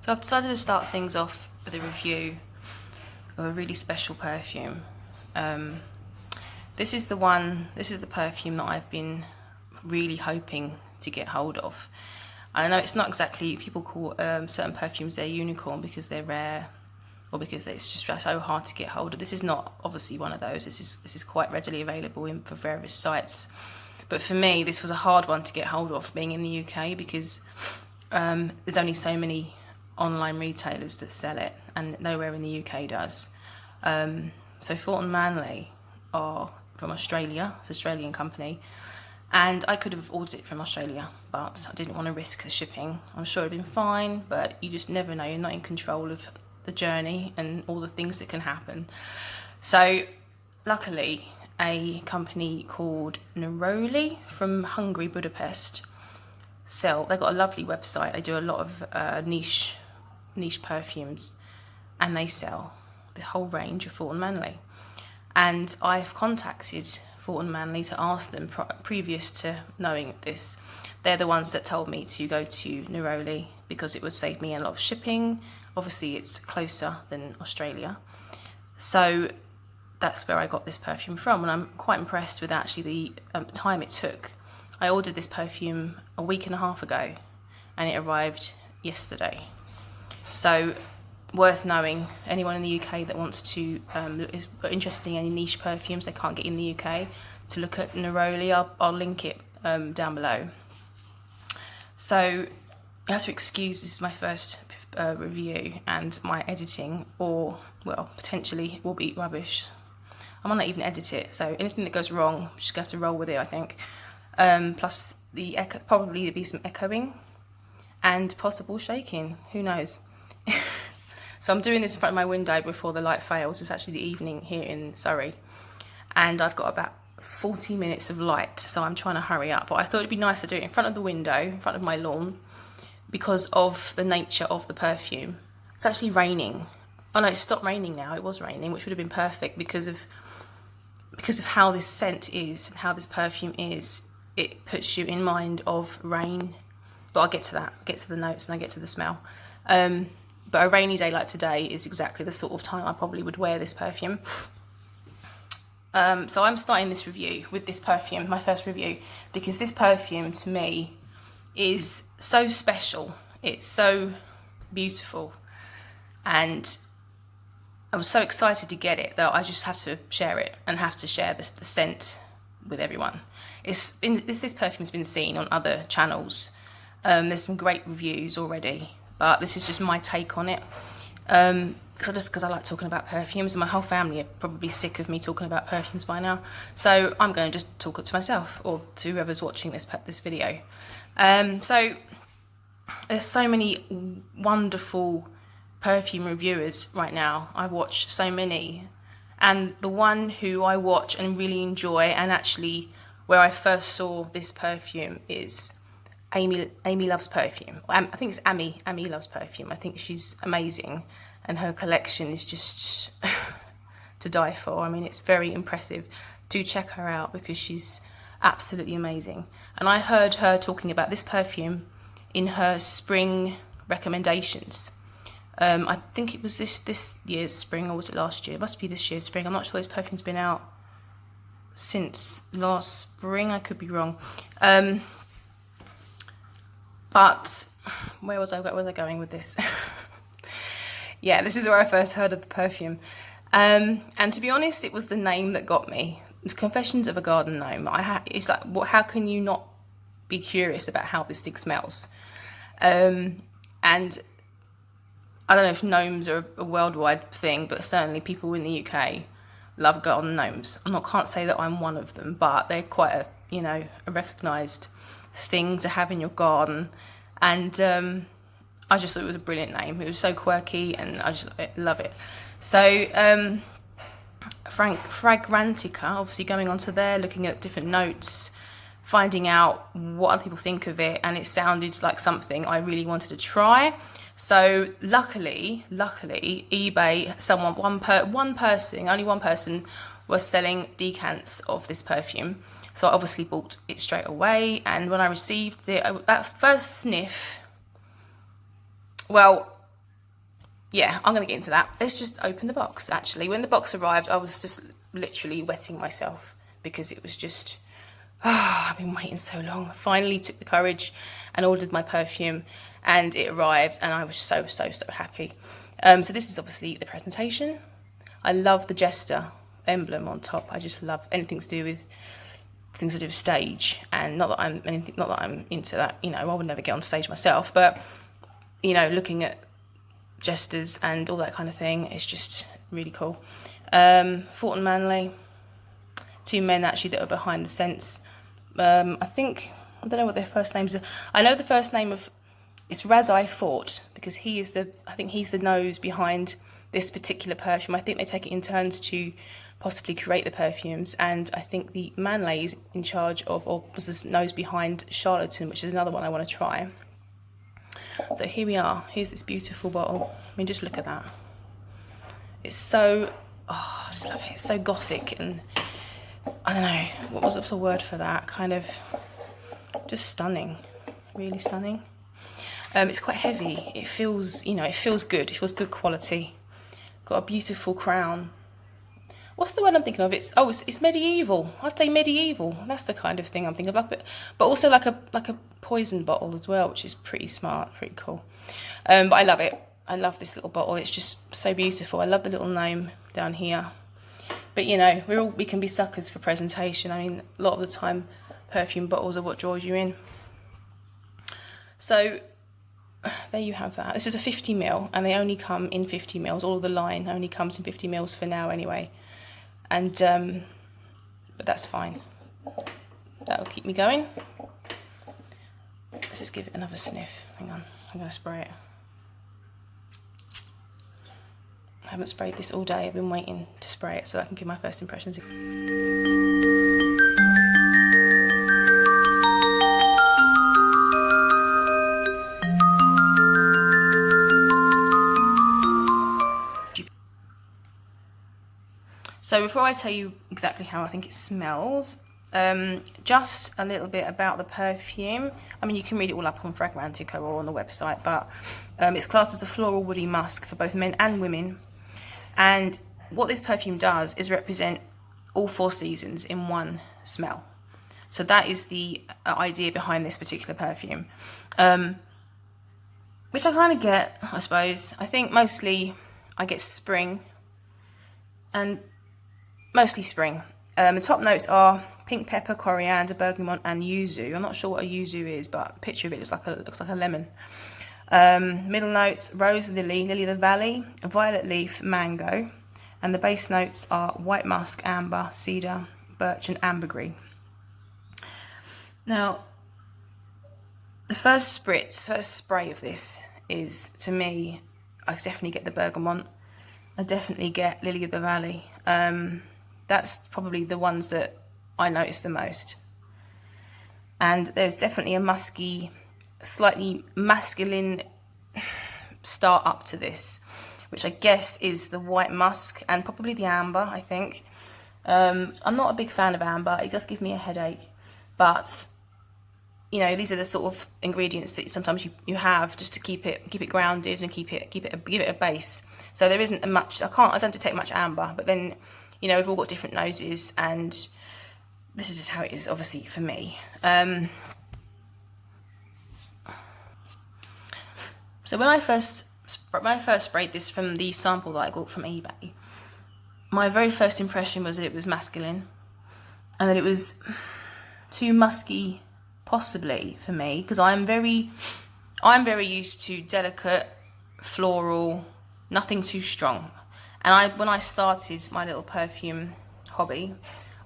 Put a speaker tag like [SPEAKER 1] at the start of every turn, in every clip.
[SPEAKER 1] So I've decided to start things off with a review of a really special perfume. Um, this is the perfume that I've been really hoping to get hold of. And I know it's not exactly, people call certain perfumes their unicorn because they're rare or because it's just so hard to get hold of. This is not obviously one of those. This is quite readily available for various sites. But for me, this was a hard one to get hold of, being in the UK, because there's only so many online retailers that sell it, and nowhere in the UK does. So Thornton Manle are from Australia. It's an Australian company, and I could have ordered it from Australia, but I didn't want to risk the shipping. I'm sure it'd been fine, but you just never know. You're not in control of the journey and all the things that can happen. So luckily, a company called Neroli from Hungary, Budapest, they've got a lovely website. They do a lot of niche perfumes, and they sell the whole range of Thornton Manle. And I've contacted Thornton Manle to ask them, previous to knowing this, they're the ones that told me to go to Neroli because it would save me a lot of shipping. Obviously it's closer than Australia, so that's where I got this perfume from, and I'm quite impressed with actually the time it took. I ordered this perfume a week and a half ago, and it arrived yesterday. So worth knowing. Anyone in the UK that wants to is interested in any niche perfumes they can't get in the UK, to look at Neroli. I'll link it down below. So you have to excuse, this is my first review, and my editing, or well, potentially will be rubbish. I might not even edit it, so anything that goes wrong, I'm just going to have to roll with it, I think. Plus the probably there'll be some echoing and possible shaking, who knows. So I'm doing this in front of my window before the light fails. It's actually the evening here in Surrey, and I've got about 40 minutes of light, so I'm trying to hurry up. But I thought it'd be nice to do it in front of the window, in front of my lawn, because of the nature of the perfume. It's actually raining. Oh no, it stopped raining now. It was raining, which would have been perfect because of how this scent is and how this perfume is. It puts you in mind of rain. But I'll get to that. I'll get to the notes and I get to the smell. But a rainy day like today is exactly the sort of time I probably would wear this perfume. So I'm starting this review with this perfume, my first review, because this perfume to me is so special. It's so beautiful, and I was so excited to get it that I just have to share it and have to share the scent with everyone. This perfume's been seen on other channels. There's some great reviews already, but this is just my take on it. Because I like talking about perfumes, and my whole family are probably sick of me talking about perfumes by now. So I'm going to just talk to myself or to whoever's watching this video. So there's so many wonderful perfume reviewers right now. I watch so many, and the one who I watch and really enjoy, and actually where I first saw this perfume, is Amy Loves Perfume. I think it's Amy Loves Perfume. I think she's amazing, and her collection is just to die for. I mean, it's very impressive. Do check her out because she's absolutely amazing. And I heard her talking about this perfume in her spring recommendations. I think it was this year's spring, or was it last year? It must be this year's spring. I'm not sure. This perfume's been out since last spring. I could be wrong. But where was I going with this? Yeah, this is where I first heard of the perfume. And to be honest, it was the name that got me. Confessions of a Garden Gnome. It's like, how can you not be curious about how this thing smells? And I don't know if gnomes are a worldwide thing, but certainly people in the UK love garden gnomes. Can't say that I'm one of them, but they're quite a recognised thing to have in your garden. And I just thought it was a brilliant name. It was so quirky, and I just love it. So Fragrantica, obviously going onto there, looking at different notes, finding out what other people think of it, and it sounded like something I really wanted to try. So luckily, eBay, only one person was selling decants of this perfume. So I obviously bought it straight away, and when I received it, that first sniff, well, yeah, I'm going to get into that. Let's just open the box, actually. When the box arrived, I was just literally wetting myself because it was just, I've been waiting so long. I finally took the courage and ordered my perfume, and it arrived, and I was so happy. So this is obviously the presentation. I love the jester emblem on top. I just love anything to do with stage, and not that I'm into that, you know, I would never get on stage myself, but you know, looking at jesters and all that kind of thing, it's just really cool. Fort and Manle, two men actually that are behind the scents. I don't know what their first names are. I know the first name of, it's Razai Fort, because he's the nose behind this particular perfume. I think they take it in turns to possibly create the perfumes, and I think the Manle is in charge of, or was the nose behind Charlatan, which is another one I want to try. So here we are. Here's this beautiful bottle. I mean, just look at that. It's so, I just love it. It's so gothic, and I don't know, what's the word for that? Kind of just stunning, really stunning. It's quite heavy. It feels, you know, it feels good. It feels good quality. Got a beautiful crown. What's the word I'm thinking of? It's medieval. I'd say medieval. That's the kind of thing I'm thinking of. But also like a poison bottle as well, which is pretty smart, pretty cool. But I love it. I love this little bottle. It's just so beautiful. I love the little gnome down here. But you know, we can be suckers for presentation. I mean, a lot of the time, perfume bottles are what draws you in. So there you have that. This is a 50ml, and they only come in 50mls. All of the line only comes in 50mls for now, anyway. And but that's fine. That'll keep me going. Let's just give it another sniff. Hang on, I'm going to spray it. I haven't sprayed this all day. I've been waiting to spray it so I can give my first impressions. So before I tell you exactly how I think it smells, just a little bit about the perfume. I mean, you can read it all up on Fragrantica or on the website, but it's classed as a floral woody musk for both men and women. And what this perfume does is represent all 4 seasons in one smell. So that is the idea behind this particular perfume, which I kind of get, I suppose. I think mostly I get spring, and mostly spring. The top notes are pink pepper, coriander, bergamot, and yuzu. I'm not sure what a yuzu is, but a picture of it looks like a lemon. Middle notes: rose, lily of the valley, violet leaf, mango, and the base notes are white musk, amber, cedar, birch, and ambergris. Now, the first spray of this is, to me, I definitely get the bergamot. I definitely get lily of the valley. That's probably the ones that I notice the most. And there's definitely a musky, slightly masculine start up to this, which I guess is the white musk and probably the amber, I think. I'm not a big fan of amber. It does give me a headache. But, you know, these are the sort of ingredients that sometimes you have just to keep it grounded and give it a base. So there isn't much, I don't detect much amber, but then, you know, we've all got different noses, and this is just how it is, obviously, for me. So when I first sprayed this from the sample that I got from eBay, my very first impression was that it was masculine, and that it was too musky, possibly, for me, because I'm very used to delicate, floral, nothing too strong. And when I started my little perfume hobby,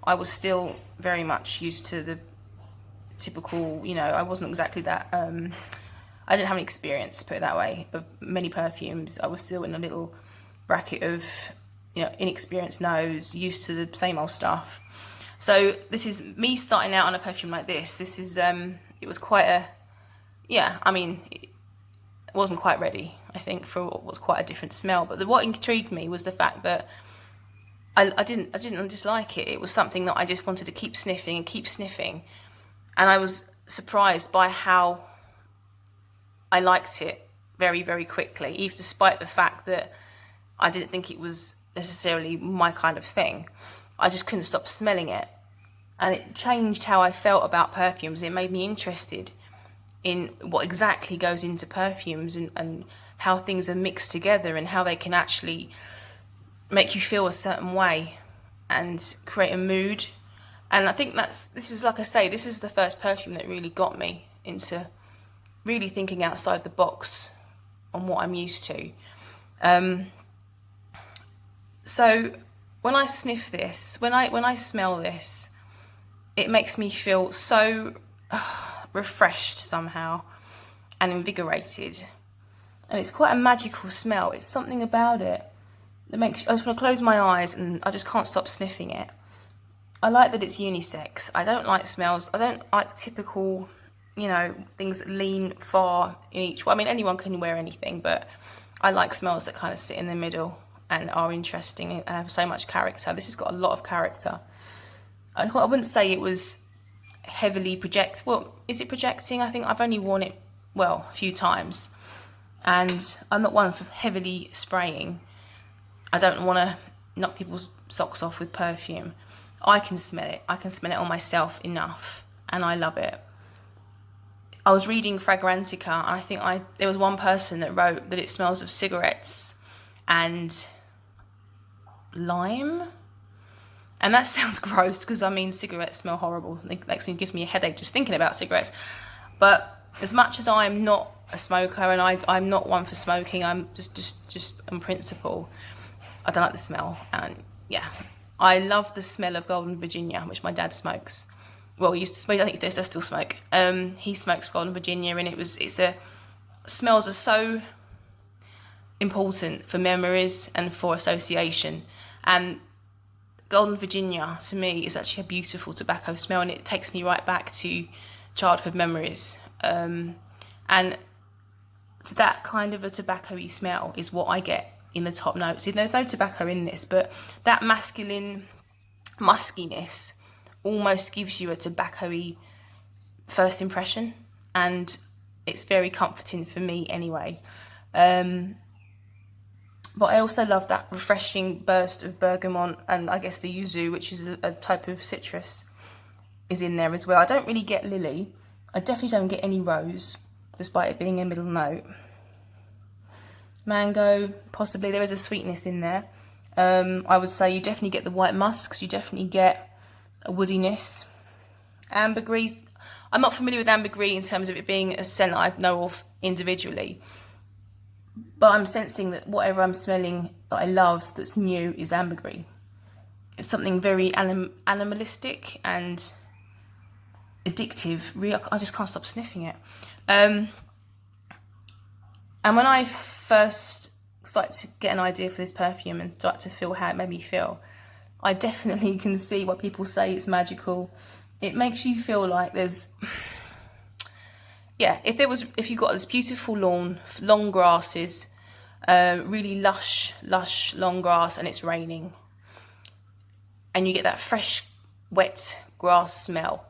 [SPEAKER 1] I was still very much used to the typical, you know, I wasn't exactly that, I didn't have any experience, put it that way, of many perfumes. I was still in a little bracket of, you know, inexperienced nose, used to the same old stuff. So this is me starting out on a perfume like this. This is, it was quite a, yeah, I mean, it wasn't quite ready, I think, for what was quite a different smell. But what intrigued me was the fact that I didn't dislike it. It was something that I just wanted to keep sniffing and keep sniffing. And I was surprised by how I liked it very, very quickly, even despite the fact that I didn't think it was necessarily my kind of thing. I just couldn't stop smelling it. And it changed how I felt about perfumes. It made me interested in what exactly goes into perfumes, and how things are mixed together, and how they can actually make you feel a certain way and create a mood. And I think this is, like I say, this is the first perfume that really got me into really thinking outside the box on what I'm used to. So when I sniff this, when I smell this, it makes me feel so refreshed somehow and invigorated. And it's quite a magical smell. It's something about it that makes, I just want to close my eyes and I just can't stop sniffing it. I like that it's unisex. I don't like smells, I don't like typical, things that lean far in each. Well, I mean, anyone can wear anything, but I like smells that kind of sit in the middle and are interesting and have so much character. This has got a lot of character. I wouldn't say it was heavily well, is it projecting? I think I've only worn it, a few times, and I'm not one for heavily spraying. I don't want to knock people's socks off with perfume. I can smell it on myself enough, and I love it. I was reading Fragrantica, and I think there was one person that wrote that it smells of cigarettes and lime. And that sounds gross, because I mean, cigarettes smell horrible. It gives me a headache just thinking about cigarettes. But as much as I'm not a smoker, and I'm not one for smoking, I'm just on principle, I don't like the smell. And yeah, I love the smell of Golden Virginia, which my dad smokes. Well, he used to smoke. I think he does still smoke. He smokes Golden Virginia, and smells are so important for memories and for association. And Golden Virginia, to me, is actually a beautiful tobacco smell, and it takes me right back to childhood memories. And that kind of a tobacco-y smell is what I get in the top notes. There's no tobacco in this, but that masculine muskiness almost gives you a tobacco-y first impression, and it's very comforting for me anyway. But I also love that refreshing burst of bergamot, and I guess the yuzu, which is a type of citrus, is in there as well. I don't really get lily. I definitely don't get any rose, despite it being a middle note. Mango, possibly. There is a sweetness in there. I would say you definitely get the white musks. You definitely get a woodiness. Ambergris. I'm not familiar with ambergris in terms of it being a scent I know of individually. But I'm sensing that whatever I'm smelling that I love that's new is ambergris. It's something very animalistic and addictive. Really, I just can't stop sniffing it. And when I first started to get an idea for this perfume and start to feel how it made me feel, I definitely can see why people say it's magical. It makes you feel like there's... Yeah, if you got this beautiful lawn, long grasses, really lush, long grass, and it's raining, and you get that fresh, wet grass smell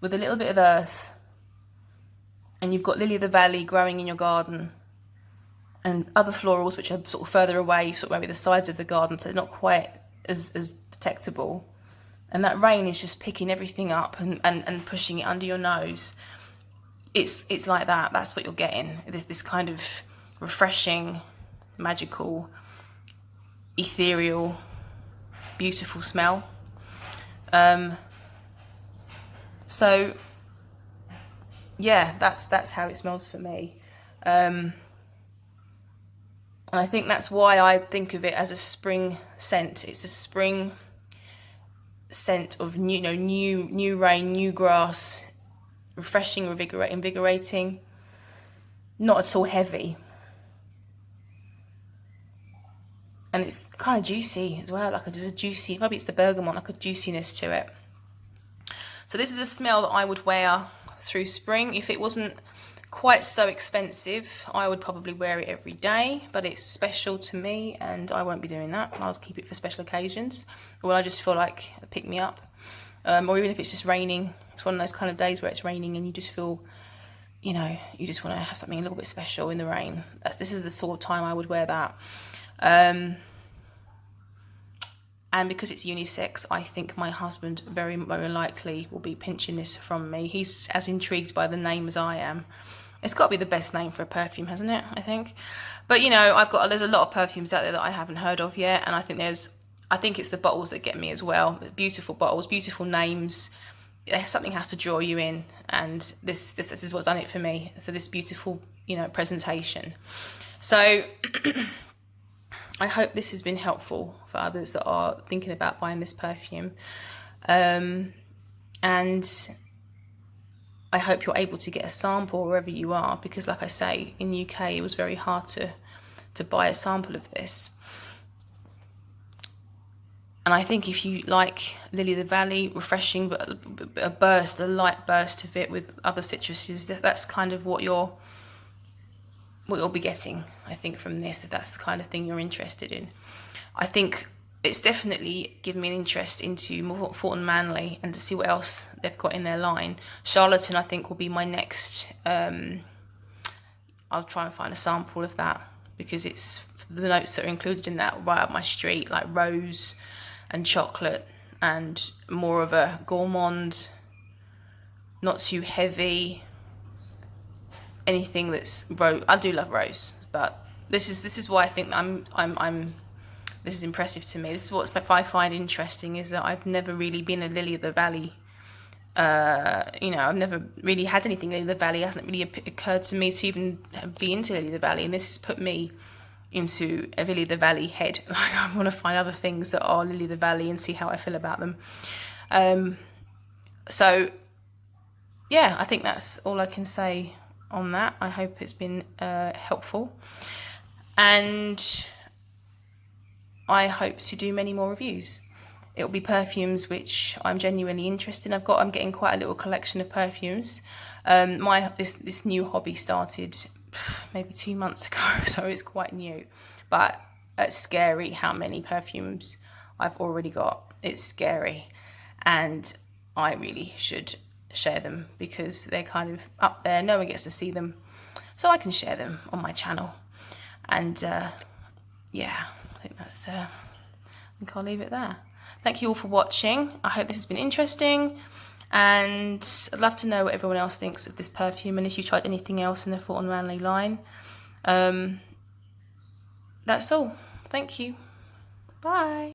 [SPEAKER 1] with a little bit of earth, and you've got lily of the valley growing in your garden, and other florals which are sort of further away, sort of maybe the sides of the garden, so they're not quite as detectable, and that rain is just picking everything up and pushing it under your nose. It's like that. That's what you're getting. This kind of refreshing, magical, ethereal, beautiful smell. So yeah, that's how it smells for me. And I think that's why I think of it as a spring scent. It's a spring scent of new rain, new grass. Refreshing, invigorating, not at all heavy, and it's kind of juicy as well. There's a juicy, maybe it's the bergamot, like a juiciness to it. So this is a smell that I would wear through spring. If it wasn't quite so expensive, I would probably wear it every day, but it's special to me, and I won't be doing that. I'll keep it for special occasions, or when I just feel like a pick me up, or even if it's just raining. It's one of those kind of days where it's raining and you just feel, you know, you just want to have something a little bit special in the rain. This is the sort of time I would wear that. And because it's unisex, I think my husband very likely will be pinching this from me. He's as intrigued by the name as I am. It's got to be the best name for a perfume, hasn't it? I think. But you know, there's a lot of perfumes out there that I haven't heard of yet, and I think it's the bottles that get me as well. Beautiful bottles, beautiful names. Something has to draw you in, and this is what's done it for me. So this beautiful, you know, presentation. So I hope this has been helpful for others that are thinking about buying this perfume. And I hope you're able to get a sample wherever you are, because like I say, in the UK it was very hard to buy a sample of this. And I think if you like Lily of the Valley, refreshing, but a light burst of it with other citruses, that's kind of what you'll be getting, I think, from this, if that's the kind of thing you're interested in. I think it's definitely given me an interest into Morton Manle and to see what else they've got in their line. Charlatan, I think, will be my next. I'll try and find a sample of that, because it's the notes that are included in that right up my street, like rose and chocolate, and more of a gourmand, not too heavy. Anything that's rose. I do love rose, but this is why I think this is impressive to me. This is what I find interesting, is that I've never really been a Lily of the Valley. You know, I've never really had anything Lily of the Valley. It hasn't really occurred to me to even be into Lily of the Valley, and this has put me into a Lily of the Valley head. Like, I want to find other things that are Lily of the Valley and see how I feel about them. So yeah, I think that's all I can say on that. I hope it's been helpful, and I hope to do many more reviews. It'll be perfumes which I'm genuinely interested in. I'm getting quite a little collection of perfumes. This new hobby started maybe 2 months ago, so it's quite new, but it's scary how many perfumes I've already got. It's scary, and I really should share them, because they're kind of up there. No one gets to see them, so I can share them on my channel. And yeah, I think I'll leave it there. Thank you all for watching. I hope this has been interesting, and I'd love to know what everyone else thinks of this perfume, and if you tried anything else in the Morton Manle line. That's all. Thank you. Bye.